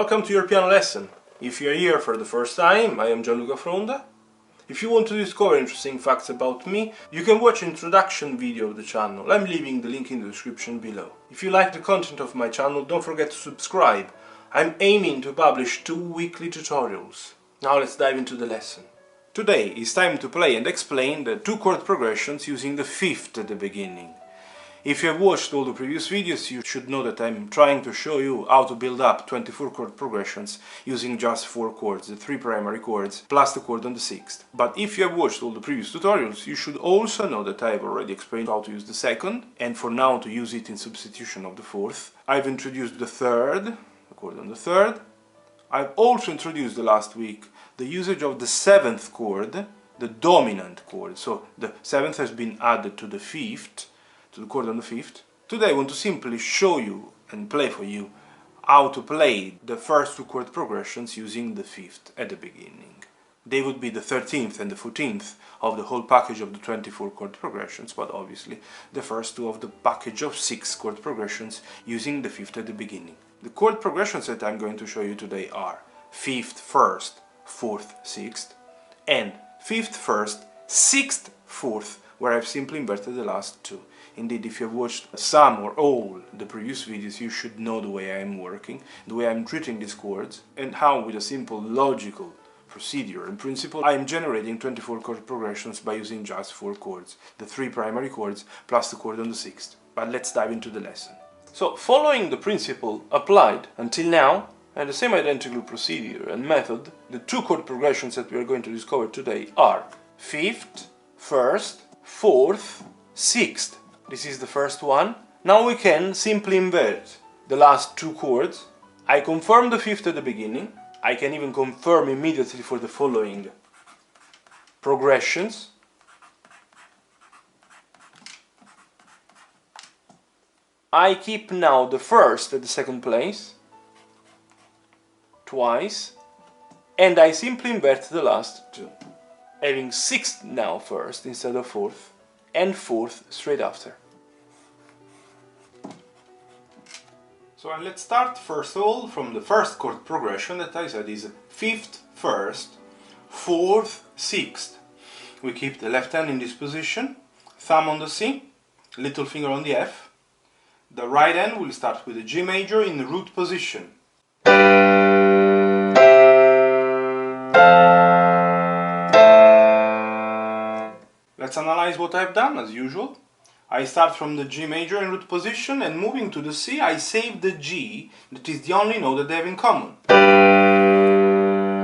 Welcome to your piano lesson. If you're here for the first time, I am Gianluca Fronda. If you want to discover interesting facts about me, you can watch an introduction video of the channel. I'm leaving the link in the description below. If you like the content of my channel, don't forget to subscribe. I'm aiming to publish 2 weekly tutorials. Now let's dive into the lesson. Today it's time to play and explain the 2 chord progressions using the fifth at the beginning. If you have watched all the previous videos, you should know that I'm trying to show you how to build up 24 chord progressions using just 4 chords, the 3 primary chords, plus the chord on the 6th. But if you have watched all the previous tutorials, you should also know that I have already explained how to use the 2nd, and for now to use it in substitution of the 4th. I've introduced the 3rd, the chord on the 3rd. I've also introduced the last week the usage of the 7th chord, the dominant chord, so the 7th has been added to the 5th, to the chord on the 5th. Today I want to simply show you and play for you how to play the first 2 chord progressions using the 5th at the beginning. They would be the 13th and the 14th of the whole package of the 24 chord progressions, but obviously the first 2 of the package of 6 chord progressions using the 5th at the beginning. The chord progressions that I'm going to show you today are 5th, 1st, 4th, 6th, and 5th, 1st, 6th, 4th, where I've simply inverted the last 2. Indeed, if you have watched some or all the previous videos, you should know the way I am working, the way I am treating these chords, and how with a simple logical procedure and principle I am generating 24 chord progressions by using just 4 chords, the 3 primary chords plus the chord on the 6th. But let's dive into the lesson. So, following the principle applied until now, and the same identical procedure and method, the 2 chord progressions that we are going to discover today are 5th, 1st, 4th, 6th. This is the first one. Now we can simply invert the last 2 chords. I confirm the 5th at the beginning. I can even confirm immediately for the following progressions. I keep now the 1st at the 2nd place, twice, and I simply invert the last 2, having 6th now 1st instead of 4th, and 4th straight after. So let's start first of all from the first chord progression that I said is 5th, 1st, 4th, 6th. We keep the left hand in this position, thumb on the C, little finger on the F. The right hand will start with the G major in the root position. Let's analyze what I've done as usual. I start from the G major in root position, and moving to the C, I save the G, that is the only note that they have in common.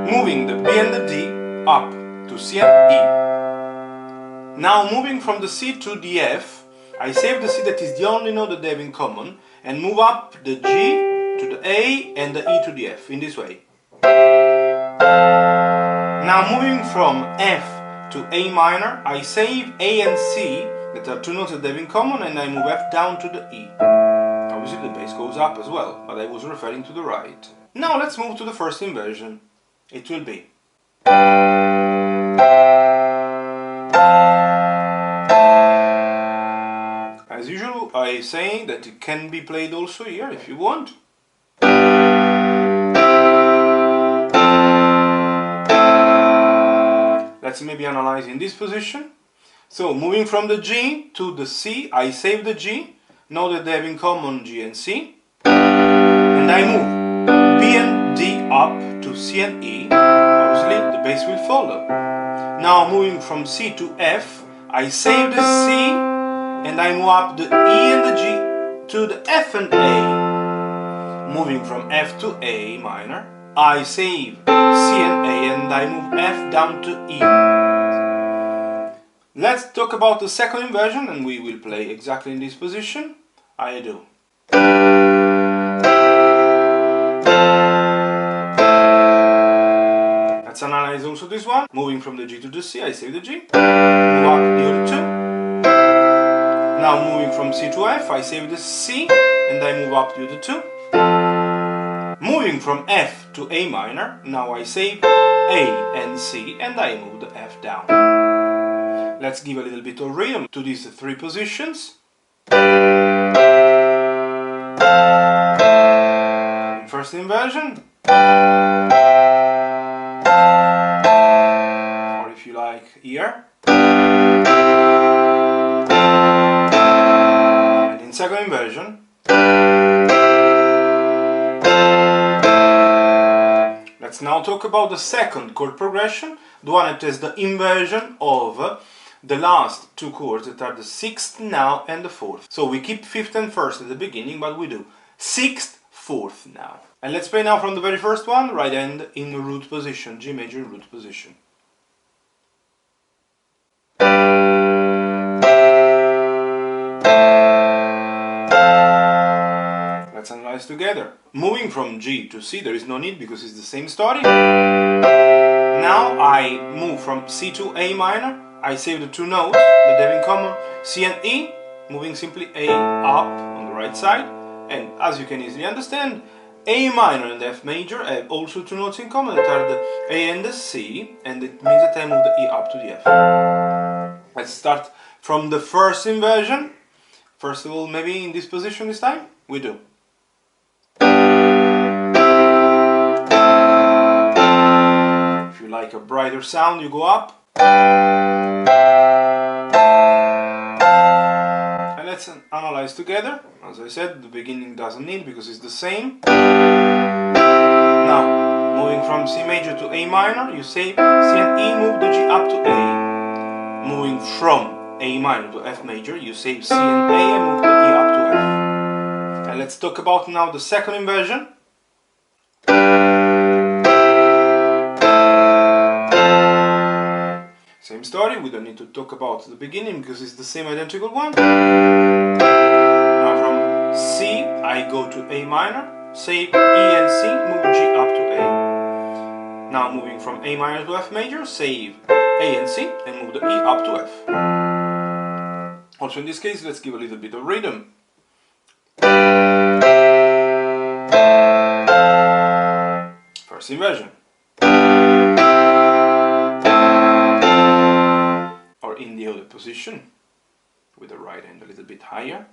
Moving the B and the D up to C and E. Now moving from the C to the F, I save the C, that is the only note that they have in common, and move up the G to the A and the E to the F, in this way. Now moving from F to A minor, I save A and C, that are 2 notes that they have in common, and I move F down to the E. Obviously the bass goes up as well, but I was referring to the right. Now let's move to the first inversion. It will be as usual. I say that it can be played also here if you want. Let's maybe analyze in this position. So, moving from the G to the C, I save the G, know that they have in common G and C, and I move B and D up to C and E. Obviously, the bass will follow. Now, moving from C to F, I save the C, and I move up the E and the G to the F and A. Moving from F to A minor, I save C and A, and I move F down to E. Let's talk about the second inversion, and we will play exactly in this position. I do. Let's analyze also this one. Moving from the G to the C, I save the G, move up the other 2. Now moving from C to F, I save the C, and I move up the other 2. Moving from F to A minor, now I save A and C, and I move the F down. Let's give a little bit of rhythm to these 3 positions. First inversion. Or if you like, here. And in second inversion, let's now talk about the second chord progression, the one that has the inversion of the last two chords that are the sixth now and the fourth. So we keep fifth and first at the beginning, but we do sixth, fourth now. And let's play now from the very first one, right hand in root position, G major root position. Let's analyze together. Moving from G to C, there is no need because it's the same story. Now I move from C to A minor. I save the two notes that they have in common, C and E, moving simply A up on the right side. And as you can easily understand, A minor and F major have also two notes in common that are the A and the C, and it means that I move the E up to the F. Let's start from the first inversion. First of all, maybe in this position this time, we do. If you like a brighter sound, you go up. And let's analyze together. As I said, the beginning doesn't need because it's the same. Now, moving from C major to A minor, you save C and E, move the G up to A. Moving from A minor to F major, you save C and A and move the E up to F. And let's talk about now the second inversion. Same story, we don't need to talk about the beginning because it's the same identical one. Now from C I go to A minor, save E and C, move G up to A. Now moving from A minor to F major, save A and C and move the E up to F. Also in this case, let's give a little bit of rhythm. First inversion. Or in the other position, with the right hand a little bit higher.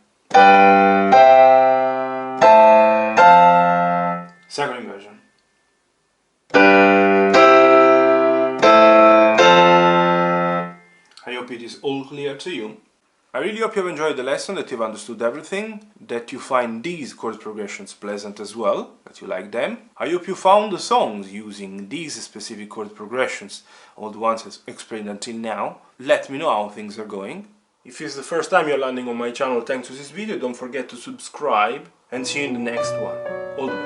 Second inversion. I hope it is all clear to you. I really hope you have enjoyed the lesson, that you've understood everything, that you find these chord progressions pleasant as well, that you like them. I hope you found the songs using these specific chord progressions, all the ones explained until now. Let me know how things are going. If it's the first time you're landing on my channel thanks to this video, don't forget to subscribe and see you in the next one. All the best.